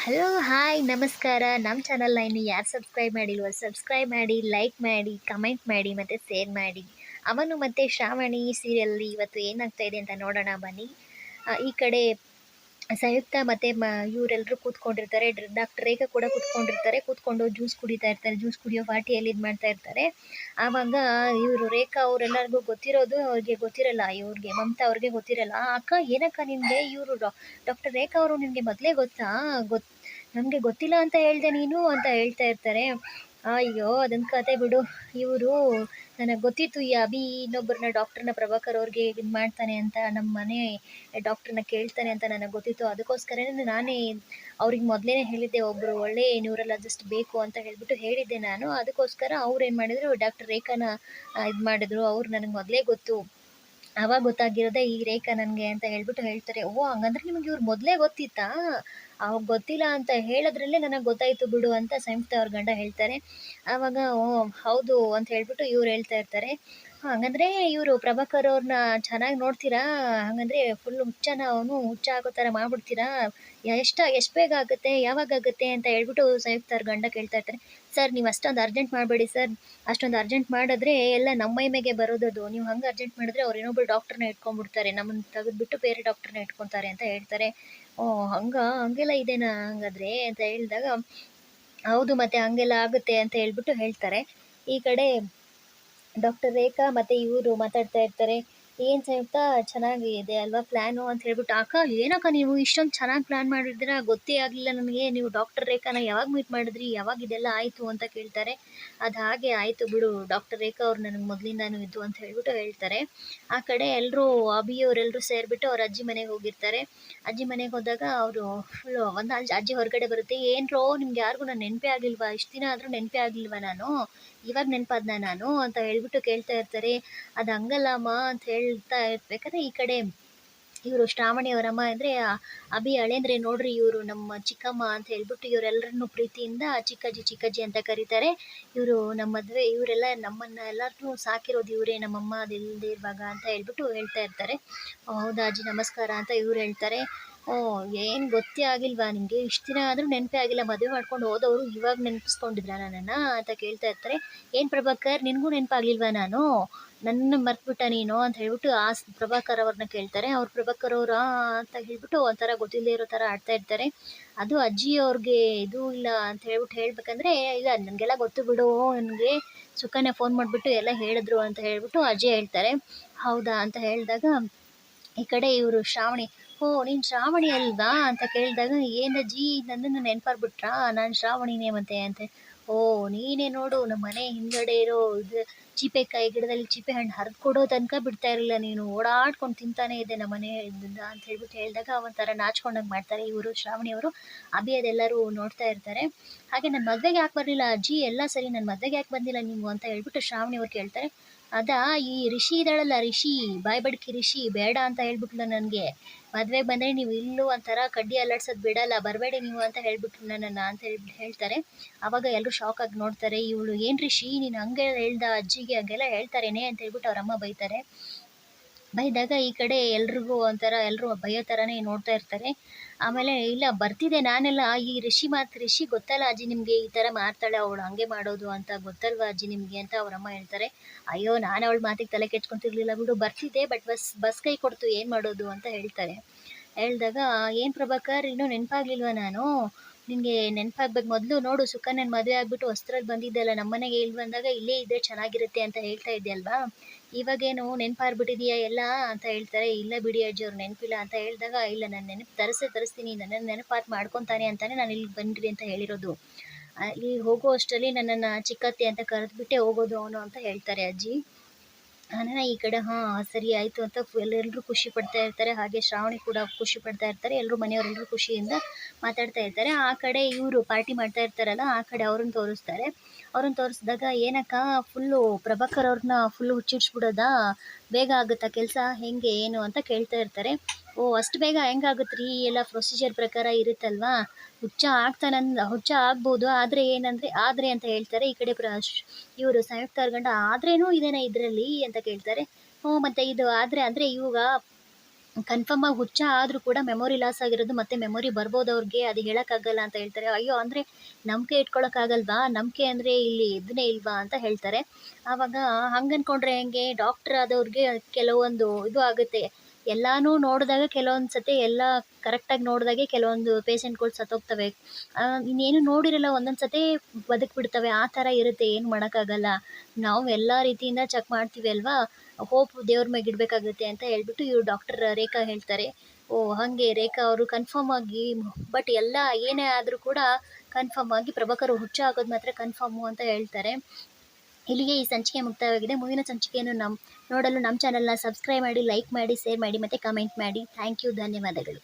Hello hi ನಮಸ್ಕಾರ. ನಮ್ಮ ಚಾನಲ್ನ ಇನ್ನು ಯಾರು ಸಬ್ಸ್ಕ್ರೈಬ್ ಮಾಡಿಲ್ವೋ ಸಬ್ಸ್ಕ್ರೈಬ್ ಮಾಡಿ, ಲೈಕ್ ಮಾಡಿ, ಕಮೆಂಟ್ ಮಾಡಿ ಮತ್ತು ಶೇರ್ ಮಾಡಿ. ಅವನು ಮತ್ತು ಶ್ರಾವಣಿ ಸೀರಿಯಲಲ್ಲಿ ಇವತ್ತು ಏನಾಗ್ತಾ ಇದೆ ಅಂತ ನೋಡೋಣ ಬನ್ನಿ. ಈ ಕಡೆ ಸಂಯುಕ್ತ ಮತ್ತು ಇವರೆಲ್ಲರೂ ಕೂತ್ಕೊಂಡಿರ್ತಾರೆ. ಡಾಕ್ಟರ್ ರೇಖಾ ಕೂಡ ಕೂತ್ಕೊಂಡು ಜ್ಯೂಸ್ ಕುಡಿತಾ ಇರ್ತಾರೆ. ಜ್ಯೂಸ್ ಕುಡಿಯೋ ಪಾರ್ಟಿಯಲ್ಲಿ ಇದು ಮಾಡ್ತಾ ಇರ್ತಾರೆ. ಆವಾಗ ಇವರು ರೇಖಾ ಅವರೆಲ್ಲರಿಗೂ ಗೊತ್ತಿರೋದು ಅವ್ರಿಗೆ ಗೊತ್ತಿರಲ್ಲ, ಇವ್ರಿಗೆ ಮಮತಾ ಅವ್ರಿಗೆ ಗೊತ್ತಿರಲ್ಲ. ಅಕ್ಕ ಏನಕ್ಕ ನಿನಗೆ ಇವರು ಡಾಕ್ಟರ್ ರೇಖಾ ಅವರು ನಿನಗೆ ಮೊದಲೇ ಗೊತ್ತಾ? ನಮಗೆ ಗೊತ್ತಿಲ್ಲ ಅಂತ ಹೇಳ್ದೆ ನೀನು ಅಂತ ಹೇಳ್ತಾ ಇರ್ತಾರೆ. ಅಯ್ಯೋ ಅದೊಂದು ಕತೆ ಬಿಡು. ಇವರು ನನಗೆ ಗೊತ್ತಿತ್ತು ಈ ಅಭಿ ಇನ್ನೊಬ್ಬರನ್ನ ಡಾಕ್ಟರ್ನ ಪ್ರಭಾಕರ್ ಅವ್ರಿಗೆ ಇದು ಮಾಡ್ತಾನೆ ಅಂತ, ನಮ್ಮ ಮನೆ ಡಾಕ್ಟರ್ನ ಕೇಳ್ತಾನೆ ಅಂತ ನನಗೆ ಗೊತ್ತಿತ್ತು. ಅದಕ್ಕೋಸ್ಕರನೇ ನಾನೇ ಅವ್ರಿಗೆ ಮೊದಲೇ ಹೇಳಿದ್ದೆ, ಒಬ್ಬರು ಒಳ್ಳೆ ನ್ಯೂರಲಾಜಿಸ್ಟ್ ಬೇಕು ಅಂತ ಹೇಳಿದ್ದೆ ನಾನು. ಅದಕ್ಕೋಸ್ಕರ ಅವ್ರು ಏನು ಮಾಡಿದರು, ಡಾಕ್ಟರ್ ರೇಖಾನ ಇದು ಮಾಡಿದ್ರು. ಅವ್ರು ನನಗೆ ಮೊದಲೇ ಗೊತ್ತು, ಆವಾಗ ಗೊತ್ತಾಗಿರೋದೇ ಈ ರೇಖಾ ನನಗೆ ಅಂತ ಹೇಳ್ತಾರೆ. ಓ ಹಂಗಂದ್ರೆ ನಿಮಗೆ ಇವ್ರು ಮೊದಲೇ ಗೊತ್ತಿತ್ತಾ? ಅವಾಗ ಗೊತ್ತಿಲ್ಲ ಅಂತ ಹೇಳೋದ್ರಲ್ಲೇ ನನಗೆ ಗೊತ್ತಾಯಿತು ಬಿಡು ಅಂತ ಸಂಯುಕ್ತ ಅವ್ರ ಗಂಡ ಹೇಳ್ತಾರೆ. ಆವಾಗ ಓ ಹೌದು ಅಂತ ಇವ್ರು ಹೇಳ್ತಾ ಇರ್ತಾರೆ. ಹಂಗಂದ್ರೆ ಇವರು ಪ್ರಭಾಕರ್ ಅವ್ರನ್ನ ಚೆನ್ನಾಗಿ ನೋಡ್ತೀರಾ? ಹಂಗಂದ್ರೆ ಫುಲ್ ಹುಚ್ಚ ಆಗೋ ಥರ ಮಾಡ್ಬಿಡ್ತೀರಾ? ಎಷ್ಟು ಬೇಗ ಆಗುತ್ತೆ, ಯಾವಾಗ ಆಗುತ್ತೆ ಅಂತ ಸಂಯುಕ್ತ ಅವ್ರ ಗಂಡ ಕೇಳ್ತಾ ಇರ್ತಾರೆ. ಸರ್ ನೀವು ಅಷ್ಟೊಂದು ಅರ್ಜೆಂಟ್ ಮಾಡಬೇಡಿ ಸರ್, ಅಷ್ಟೊಂದು ಅರ್ಜೆಂಟ್ ಮಾಡಿದ್ರೆ ಎಲ್ಲ ನಮ್ಮ ಮೇಲೆ ಬರೋದದು. ನೀವು ಹಂಗೆ ಅರ್ಜೆಂಟ್ ಮಾಡಿದ್ರೆ ಅವ್ರು ಇನ್ನೊಬ್ರು ಡಾಕ್ಟರ್ನ ಇಟ್ಕೊಂಡ್ಬಿಡ್ತಾರೆ, ನಮ್ಮನ್ನು ತೆಗೆದ್ಬಿಟ್ಟು ಬೇರೆ ಡಾಕ್ಟರ್ನ ಇಟ್ಕೊತಾರೆ ಅಂತ ಹೇಳ್ತಾರೆ. ಓ ಹಂಗೆಲ್ಲ ಇದೆನಾ ಹಂಗಾದ್ರೆ ಅಂತ ಹೇಳಿದಾಗ, ಹೌದು ಮತ್ತೆ ಹಂಗೆಲ್ಲ ಆಗುತ್ತೆ ಅಂತ ಹೇಳ್ತಾರೆ. ಈ ಕಡೆ ಡಾಕ್ಟರ್ ರೇಖಾ ಮತ್ತು ಇವರು ಮಾತಾಡ್ತಾ ಇರ್ತಾರೆ. ಏನು ಸಂಯುಕ್ತ ಚೆನ್ನಾಗಿದೆ ಅಲ್ವಾ ಪ್ಲ್ಯಾನು ಅಂತ ಅಕ್ಕ ಏನಕ್ಕ ನೀವು ಇಷ್ಟೊಂದು ಚೆನ್ನಾಗಿ ಪ್ಲ್ಯಾನ್ ಮಾಡಿದ್ದೀರಾ, ಗೊತ್ತೇ ಆಗಲಿಲ್ಲ ನನಗೆ. ನೀವು ಡಾಕ್ಟರ್ ರೇಖಾನ ಯಾವಾಗ ಮೀಟ್ ಮಾಡಿದ್ರಿ, ಯಾವಾಗ ಇದೆಲ್ಲ ಆಯಿತು ಅಂತ ಕೇಳ್ತಾರೆ. ಅದು ಹಾಗೆ ಆಯಿತು ಬಿಡು, ಡಾಕ್ಟರ್ ರೇಖಾ ಅವ್ರು ನನಗೆ ಮೊದಲಿಂದಾನು ಇದ್ದು ಅಂತ ಹೇಳ್ತಾರೆ. ಆ ಕಡೆ ಎಲ್ಲರೂ ಅಭಿಯವರೆಲ್ಲರೂ ಸೇರಿಬಿಟ್ಟು ಅವ್ರ ಅಜ್ಜಿ ಮನೆಗೆ ಹೋಗಿರ್ತಾರೆ. ಅಜ್ಜಿ ಮನೆಗೆ ಹೋದಾಗ ಅವರು ಫುಲ್ಲು ಅಜ್ಜಿ ಹೊರಗಡೆ ಬರುತ್ತೆ. ಏನ್ರೋ ನಿಮ್ಗೆ ಯಾರಿಗೂ ನಾನು ನೆನಪೇ ಆಗಲಿಲ್ವಾ, ಇಷ್ಟು ದಿನ ಆದರೂ ನೆನಪೇ ಆಗಲಿಲ್ವಾ ನಾನು, ಇವಾಗ ನೆನಪಾದ್ನ ನಾನು ಅಂತ ಕೇಳ್ತಾ ಇರ್ತಾರೆ. ಅದು ಹಂಗಲ್ಲ ಅಮ್ಮ ಅಂತ ಹೇಳ್ತಾ ಇರ್ಬೇಕಾದ್ರೆ ಈ ಕಡೆ ಇವರು ಶ್ರಾವಣಿ ಅವರಮ್ಮ ಅಂದರೆ ಅಭಿ ಹಳೇಂದ್ರೆ ನೋಡ್ರಿ, ಇವರು ನಮ್ಮ ಚಿಕ್ಕಮ್ಮ ಅಂತ ಇವರೆಲ್ಲರನ್ನು ಪ್ರೀತಿಯಿಂದ ಚಿಕ್ಕಜ್ಜಿ ಅಂತ ಕರೀತಾರೆ. ಇವರು ನಮ್ಮ ಮದುವೆ ಇವರೆಲ್ಲ ನಮ್ಮನ್ನ ಎಲ್ಲರನ್ನೂ ಸಾಕಿರೋದು ಇವರೇ, ನಮ್ಮಮ್ಮ ಅದಿಲ್ಲದೆ ಇರುವಾಗ ಅಂತ ಹೇಳ್ತಾ ಇರ್ತಾರೆ. ಹೌದಾ ಅಜ್ಜಿ ನಮಸ್ಕಾರ ಅಂತ ಇವ್ರು ಹೇಳ್ತಾರೆ. ಏನು ಗೊತ್ತೇ ಆಗಿಲ್ವಾ ನಿಮಗೆ, ಇಷ್ಟು ದಿನ ಆದರೂ ನೆನಪೇ ಆಗಿಲ್ಲ, ಮದುವೆ ಮಾಡ್ಕೊಂಡು ಹೋದವರು ಇವಾಗ ನೆನಪಿಸ್ಕೊಂಡಿದ್ರಾ ನನ್ನನ್ನು ಅಂತ ಕೇಳ್ತಾ ಇರ್ತಾರೆ. ಏನು ಪ್ರಭಾಕರ್ ನಿನಗೂ ನೆನಪಾಗ್ಲಿಲ್ವಾ ನಾನು, ನನ್ನ ಮರ್ತ್ಬಿಟ್ಟ ನೀನು ಅಂತ ಪ್ರಭಾಕರ್ ಅವ್ರನ್ನ ಕೇಳ್ತಾರೆ. ಅವ್ರು ಪ್ರಭಾಕರ್ ಅವ್ರು ಅಂತ ಒಂಥರ ಗೊತ್ತಿಲ್ಲದೆ ಇರೋ ಥರ ಆಡ್ತಾ ಇರ್ತಾರೆ. ಅದು ಅಜ್ಜಿ ಅವ್ರಿಗೆ ಇದು ಇಲ್ಲ ಅಂತ ಹೇಳ್ಬೇಕಂದ್ರೆ, ಇಲ್ಲ ನನಗೆಲ್ಲ ಗೊತ್ತು ಬಿಡು, ನನಗೆ ಸುಕನ್ಯಾ ಫೋನ್ ಮಾಡಿಬಿಟ್ಟು ಎಲ್ಲ ಹೇಳಿದ್ರು ಅಂತ ಅಜ್ಜಿ ಹೇಳ್ತಾರೆ. ಹೌದಾ ಅಂತ ಹೇಳಿದಾಗ ಈ ಕಡೆ ಇವರು ಶ್ರಾವಣಿ, ಓ ನೀನು ಶ್ರಾವಣಿ ಅಲ್ವಾ ಅಂತ ಕೇಳಿದಾಗ, ಏನಜ್ಜಿ ನನ್ನನ್ನು ನೆನಪಾಗ್ಬಿಟ್ರಾ, ನಾನು ಶ್ರಾವಣಿನೇ ಮತ್ತೆ ಅಂತ. ಓ ನೀನೇ ನೋಡು, ನಮ್ಮ ಮನೆ ಹಿಂದ್ಗಡೆ ಇರೋ ಇದು ಚೀಪೆಕಾಯಿ ಗಿಡದಲ್ಲಿ ಚೀಪೆ ಹಣ್ಣು ಹರಿದು ಕೊಡೋ ತನಕ ಬಿಡ್ತಾ ಇರಲಿಲ್ಲ ನೀನು, ಓಡಾಡ್ಕೊಂಡು ತಿಂತಾನೆ ಇದೆ ನಮ್ಮ ಮನೆ ಇದರಿಂದ ಅಂತ ಹೇಳಿದಾಗ ಒಂಥರ ನಾಚ್ಕೊಂಡಂಗೆ ಮಾಡ್ತಾರೆ ಇವರು ಶ್ರಾವಣಿಯವರು. ಅಭಿ ಅದೆಲ್ಲರೂ ನೋಡ್ತಾ ಇರ್ತಾರೆ. ಹಾಗೆ ನನ್ನ ಮದುವೆಗೆ ಯಾಕೆ ಬರಲಿಲ್ಲ ಅಜ್ಜಿ, ಎಲ್ಲ ಸರಿ, ನನ್ನ ಮದುವೆಗೆ ಯಾಕೆ ಬಂದಿಲ್ಲ ನೀವು ಅಂತ ಶ್ರಾವಣಿ ಅವ್ರು ಕೇಳ್ತಾರೆ. ಅದಾ ಈ ರಿಷಿ ಇದ್ದಾಳಲ್ಲ, ಬಾಯ್ ಬಡ್ಕಿ ರಿಷಿ ಬೇಡ ಅಂತ ಹೇಳ್ಬಿಟ್ಲು ನನಗೆ, ಮದುವೆಗೆ ಬಂದರೆ ನೀವು ಇಲ್ಲೂ ಒಂಥರ ಕಡ್ಡಿ ಅಲ್ಲಾಡ್ಸೋದು ಬಿಡಲ್ಲ, ಬರಬೇಡಿ ನೀವು ಅಂತ ಹೇಳ್ಬಿಟ್ರು ನನ್ನನ್ನು ಅಂತ ಹೇಳ್ತಾರೆ. ಆವಾಗ ಎಲ್ಲರೂ ಶಾಕ್ ಆಗಿ ನೋಡ್ತಾರೆ. ಇವಳು ಏನು ರಿಷಿ ನೀನು ಹಂಗೆ ಹೇಳ್ದ ಅಜ್ಜಿಗೆ, ಹಂಗೆಲ್ಲ ಹೇಳ್ತಾರೇನೆ ಅಂತ ಅವರಮ್ಮ ಬೈತಾರೆ. ಬೈದಾಗ ಈ ಕಡೆ ಎಲ್ರಿಗೂ ಒಂಥರ ಎಲ್ಲರೂ ಬೈಯೋ ಥರನೇ ನೋಡ್ತಾ ಇರ್ತಾರೆ. ಆಮೇಲೆ ಇಲ್ಲ ಬರ್ತಿದ್ದೆ ನಾನೆಲ್ಲ, ಈ ರಿಷಿ ಗೊತ್ತಲ್ಲ ಅಜ್ಜಿ ನಿಮಗೆ, ಈ ಥರ ಮಾಡ್ತಾಳೆ ಅವಳು, ಹಂಗೆ ಮಾಡೋದು ಅಂತ ಗೊತ್ತಲ್ವಾ ಅಜ್ಜಿ ನಿಮಗೆ ಅಂತ ಅವರಮ್ಮ ಹೇಳ್ತಾರೆ. ಅಯ್ಯೋ ನಾನು ಅವಳ ಮಾತಿಗೆ ತಲೆ ಕೆಡ್ಸ್ಕೊತಿರ್ಲಿಲ್ಲ ಬಿಡು, ಬರ್ತಿದ್ದೆ ಬಟ್ ಬಸ್ ಕೈ ಕೊಡ್ತು, ಏನು ಮಾಡೋದು ಅಂತ ಹೇಳಿದಾಗ ಏನು ಪ್ರಭಾಕರ್ ಇನ್ನೂ ನೆನಪಾಗ್ಲಿಲ್ವಾ ನಾನು, ನಿನಗೆ ನೆನಪಾಗ್ಬೇಕು, ಮೊದಲು ನೋಡು ಸುಕನ್ಯನ ಮದುವೆ ಆಗಿಬಿಟ್ಟು ಹೊಸ್ತ್ರಲ್ಲಿ ಬಂದಿದ್ದೆಲ್ಲ, ನಮ್ಮನೆಗೆ ಇಲ್ಲಿ ಬಂದಾಗ ಇಲ್ಲೇ ಇದ್ದರೆ ಚೆನ್ನಾಗಿರುತ್ತೆ ಅಂತ ಹೇಳ್ತಾ ಇದ್ದೆ ಅಲ್ವಾ, ಇವಾಗೇನು ನೆನಪಾಗ್ಬಿಟ್ಟಿದೆಯಾ ಎಲ್ಲ ಅಂತ ಹೇಳ್ತಾರೆ. ಇಲ್ಲ ಬಿಡಿ ಅಜ್ಜಿ ಅವ್ರು ನೆನಪಿಲ್ಲ ಅಂತ ಹೇಳಿದಾಗ, ಇಲ್ಲ ನಾನು ನೆನಪು ತರಿಸ್ತೀನಿ, ನನ್ನನ್ನು ನೆನಪಾತ್ ಮಾಡ್ಕೊತಾನೆ ಅಂತಾನೆ ನಾನು ಇಲ್ಲಿಗೆ ಬನ್ನಿರಿ ಅಂತ ಹೇಳಿರೋದು, ಅಲ್ಲಿ ಹೋಗೋ ಅಷ್ಟರಲ್ಲಿ ನನ್ನನ್ನು ಚಿಕ್ಕತ್ತೆ ಅಂತ ಕರೆದ್ಬಿಟ್ಟೆ ಹೋಗೋದು ಅವನು ಅಂತ ಹೇಳ್ತಾರೆ ಅಜ್ಜಿ. ನಾನು ಈ ಕಡೆ ಸರಿ ಆಯಿತು ಅಂತ ಎಲ್ಲರೂ ಖುಷಿ ಪಡ್ತಾ ಇರ್ತಾರೆ. ಹಾಗೆ ಶ್ರಾವಣಿ ಕೂಡ ಖುಷಿ ಪಡ್ತಾ ಇರ್ತಾರೆ. ಎಲ್ಲರೂ ಮನೆಯವರೆಲ್ಲರೂ ಖುಷಿಯಿಂದ ಮಾತಾಡ್ತಾ ಇರ್ತಾರೆ. ಆ ಕಡೆ ಇವರು ಪಾರ್ಟಿ ಮಾಡ್ತಾ ಇರ್ತಾರಲ್ಲ, ಆ ಕಡೆ ಅವ್ರನ್ನ ತೋರಿಸ್ತಾರೆ. ಅವ್ರನ್ನ ತೋರಿಸಿದಾಗ, ಏನಕ್ಕ ಫುಲ್ಲು ಪ್ರಭಾಕರ್ ಅವ್ರನ್ನ ಫುಲ್ಲು ಹುಚ್ಚಿಡ್ಸ್ಬಿಡೋದಾ, ಬೇಗ ಆಗುತ್ತಾ ಕೆಲಸ, ಹೆಂಗೆ ಏನು ಅಂತ ಕೇಳ್ತಾ ಇರ್ತಾರೆ. ಓ ಅಷ್ಟು ಬೇಗ ಹೆಂಗಾಗುತ್ತೆ ಎಲ್ಲ ಪ್ರೊಸೀಜರ್ ಪ್ರಕಾರ ಇರುತ್ತಲ್ವಾ, ಹುಚ್ಚ ಆಗ್ಬೋದು, ಆದರೆ ಅಂತ ಹೇಳ್ತಾರೆ. ಈ ಕಡೆ ಇವರು ಸಂಯುಕ್ತ ಗಂಡ ಆದ್ರೇನೂ ಇದೇನಾ ಇದರಲ್ಲಿ ಅಂತ ಕೇಳ್ತಾರೆ. ಹ್ಞೂ ಮತ್ತೆ ಇದು ಆದರೆ ಅಂದರೆ ಇವಾಗ ಕನ್ಫರ್ಮ್ ಆಗಿ ಹುಚ್ಚ ಆದರೂ ಕೂಡ ಮೆಮೊರಿ ಲಾಸ್ ಆಗಿರೋದು ಮತ್ತೆ ಮೆಮೊರಿ ಬರ್ಬೋದು ಅವ್ರಿಗೆ, ಅದು ಹೇಳೋಕ್ಕಾಗಲ್ಲ ಅಂತ ಹೇಳ್ತಾರೆ. ಅಯ್ಯೋ ಅಂದರೆ ನಂಬಿಕೆ ಇಟ್ಕೊಳ್ಳೋಕ್ಕಾಗಲ್ವಾ, ನಂಬಿಕೆ ಅಂದರೆ ಇಲ್ಲಿ ಇದನ್ನೇ ಇಲ್ವಾ ಅಂತ ಹೇಳ್ತಾರೆ. ಆವಾಗ ಹಂಗೆ ಅಂದ್ಕೊಂಡ್ರೆ ಹೆಂಗೆ, ಡಾಕ್ಟ್ರ್ ಆದವ್ರಿಗೆ ಕೆಲವೊಂದು ಇದು ಆಗುತ್ತೆ. ಎಲ್ಲನೂ ನೋಡಿದಾಗ ಕೆಲವೊಂದು ಸತಿ ಎಲ್ಲ ಕರೆಕ್ಟಾಗಿ ನೋಡಿದಾಗೆ ಕೆಲವೊಂದು ಪೇಷಂಟ್ಗಳು ಸತ್ತೋಗ್ತವೆ. ಇನ್ನೇನು ನೋಡಿರಲ್ಲ ಒಂದೊಂದು ಸತಿ ಬದುಕ್ಬಿಡ್ತವೆ. ಆ ಥರ ಇರುತ್ತೆ, ಏನು ಮಾಡೋಕ್ಕಾಗಲ್ಲ. ನಾವು ಎಲ್ಲ ರೀತಿಯಿಂದ ಚೆಕ್ ಮಾಡ್ತೀವಿ ಅಲ್ವಾ, ಹೋಪ್ ದೇವ್ರ ಮ್ಯಾಗೆ ಇಡಬೇಕಾಗುತ್ತೆ ಅಂತ ಹೇಳ್ಬಿಟ್ಟು ಇವ್ರು ಡಾಕ್ಟರ್ ರೇಖಾ ಹೇಳ್ತಾರೆ. ಓಹ್! ಹಾಗೆ ರೇಖಾ ಅವರು ಕನ್ಫರ್ಮ್ ಆಗಿ, ಬಟ್ ಎಲ್ಲ ಏನೇ ಆದರೂ ಕೂಡ ಕನ್ಫರ್ಮ್ ಆಗಿ ಪ್ರಭಾಕರ್ ಹುಚ್ಚ ಆಗೋದು ಮಾತ್ರ ಕನ್ಫರ್ಮು ಅಂತ ಹೇಳ್ತಾರೆ. ಇಲ್ಲಿಗೆ ಈ ಸಂಚಿಕೆ ಮುಕ್ತಾಯವಾಗಿದೆ. ಮುಂದಿನ ಸಂಚಿಕೆಯನ್ನು ನೋಡಲು ನಮ್ಮ ಚಾನಲ್‌ನ ಸಬ್ಸ್ಕ್ರೈಬ್ ಮಾಡಿ, ಲೈಕ್ ಮಾಡಿ, ಶೇರ್ ಮಾಡಿ ಮತ್ತು ಕಮೆಂಟ್ ಮಾಡಿ. ಥ್ಯಾಂಕ್ ಯು, ಧನ್ಯವಾದಗಳು.